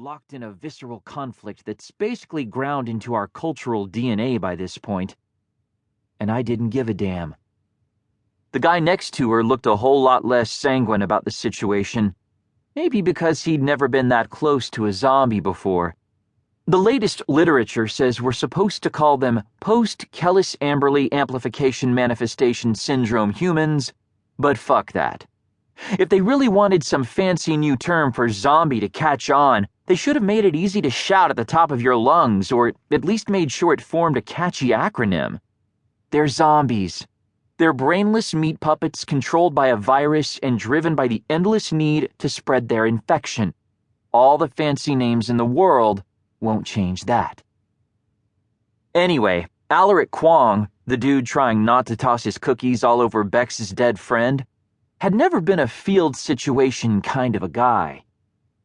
locked in a visceral conflict that's basically ground into our cultural DNA by this point. And I didn't give a damn. The guy next to her looked a whole lot less sanguine about the situation, maybe because he'd never been that close to a zombie before. The latest literature says we're supposed to call them post-Kellis-Amberley amplification manifestation syndrome humans, but fuck that. If they really wanted some fancy new term for zombie to catch on, they should have made it easy to shout at the top of your lungs, or at least made sure it formed a catchy acronym. They're zombies. They're brainless meat puppets controlled by a virus and driven by the endless need to spread their infection. All the fancy names in the world won't change that. Anyway, Alaric Kwong, the dude trying not to toss his cookies all over Bex's dead friend, had never been a field situation kind of a guy.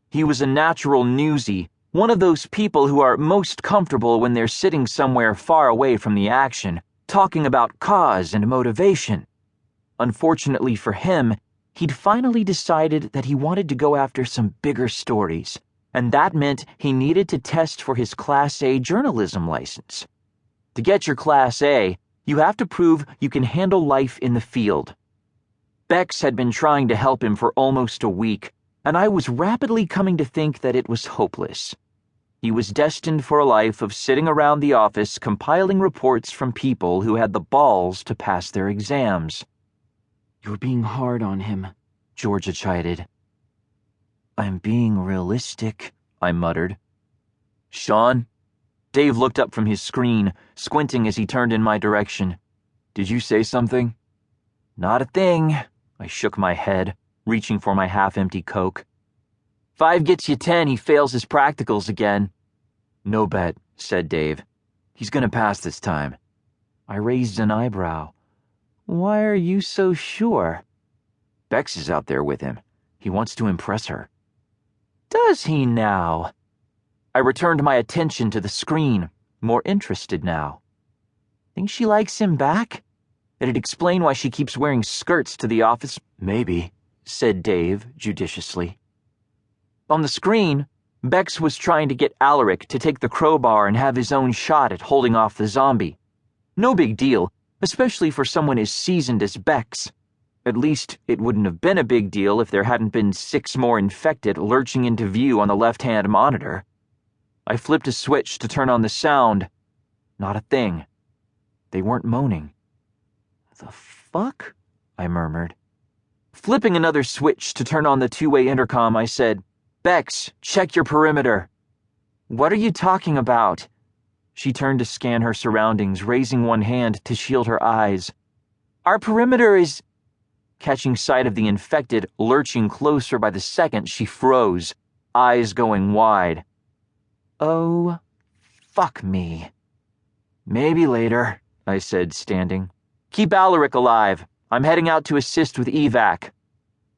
He was a natural newsie, one of those people who are most comfortable when they're sitting somewhere far away from the action, talking about cause and motivation. Unfortunately for him, he'd finally decided that he wanted to go after some bigger stories, and that meant he needed to test for his Class A journalism license. To get your Class A, you have to prove you can handle life in the field. Bex had been trying to help him for almost a week, and I was rapidly coming to think that it was hopeless. He was destined for a life of sitting around the office compiling reports from people who had the balls to pass their exams. "You're being hard on him," Georgia chided. "I'm being realistic," I muttered. "Shaun?" Dave looked up from his screen, squinting as he turned in my direction. "Did you say something?" "Not a thing," I shook my head, reaching for my half-empty Coke. 5 gets you 10, he fails his practicals again. "No bet," said Dave. "He's gonna pass this time." I raised an eyebrow. "Why are you so sure?" "Bex is out there with him. He wants to impress her." "Does he now?" I returned my attention to the screen, more interested now. "Think she likes him back? It'd explain why she keeps wearing skirts to the office." "Maybe," said Dave judiciously. On the screen, Bex was trying to get Alaric to take the crowbar and have his own shot at holding off the zombie. No big deal, especially for someone as seasoned as Bex. At least, it wouldn't have been a big deal if there hadn't been 6 more infected lurching into view on the left-hand monitor. I flipped a switch to turn on the sound. Not a thing. They weren't moaning. "The fuck?" I murmured. Flipping another switch to turn on the 2-way intercom, I said, "Bex, check your perimeter." "What are you talking about?" She turned to scan her surroundings, raising one hand to shield her eyes. "Our perimeter is—" Catching sight of the infected lurching closer by the second, she froze, eyes going wide. "Oh, fuck me." "Maybe later," I said, standing. "Keep Alaric alive. I'm heading out to assist with evac."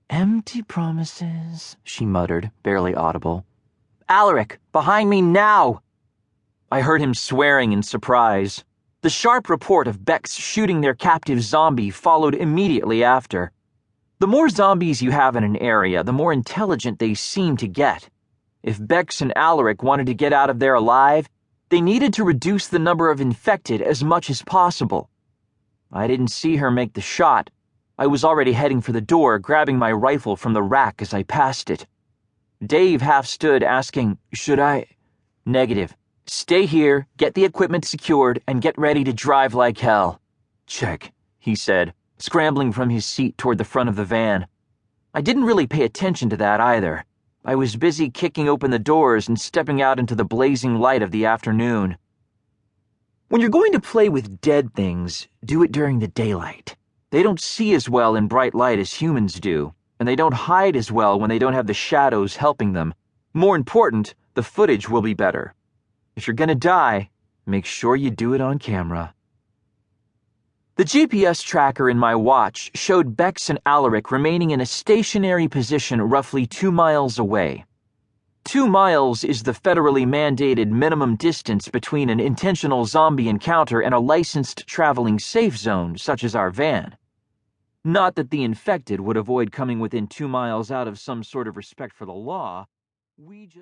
"Empty promises," she muttered, barely audible. "Alaric, behind me now!" I heard him swearing in surprise. The sharp report of Bex shooting their captive zombie followed immediately after. The more zombies you have in an area, the more intelligent they seem to get. If Bex and Alaric wanted to get out of there alive, they needed to reduce the number of infected as much as possible. I didn't see her make the shot. I was already heading for the door, grabbing my rifle from the rack as I passed it. Dave half stood, asking, "Should I?" "Negative. Stay here, get the equipment secured, and get ready to drive like hell." "Check," he said, scrambling from his seat toward the front of the van. I didn't really pay attention to that either. I was busy kicking open the doors and stepping out into the blazing light of the afternoon. When you're going to play with dead things, do it during the daylight. They don't see as well in bright light as humans do, and they don't hide as well when they don't have the shadows helping them. More important, the footage will be better. If you're gonna die, make sure you do it on camera. The GPS tracker in my watch showed Bex and Alaric remaining in a stationary position roughly 2 miles away. 2 miles is the federally mandated minimum distance between an intentional zombie encounter and a licensed traveling safe zone, such as our van. Not that the infected would avoid coming within 2 miles out of some sort of respect for the law. We just